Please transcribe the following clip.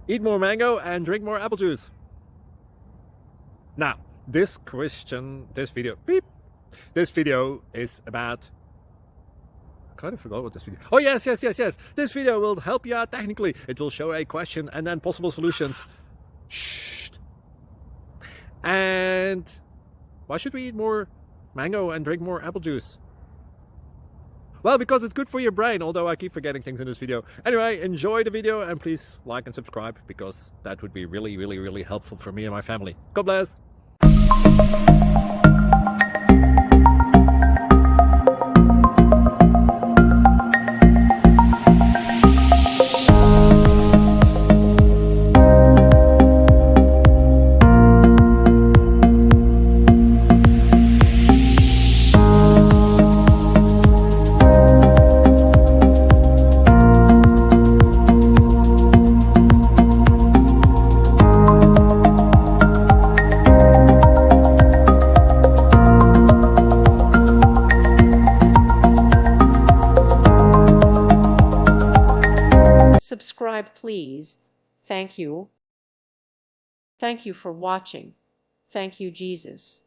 Eat more mango and drink more apple juice. Now, this video is about, I kind of forgot what this video. Oh, yes. This video will help you out technically. It will show a question and then possible solutions. Shh. And why should we eat more mango and drink more apple juice? Well, because it's good for your brain, although I keep forgetting things in this video. Anyway, enjoy the video and please like and subscribe, because that would be really helpful for me and my family. God bless. Subscribe, please. Thank you. Thank you for watching. Thank you, Jesus.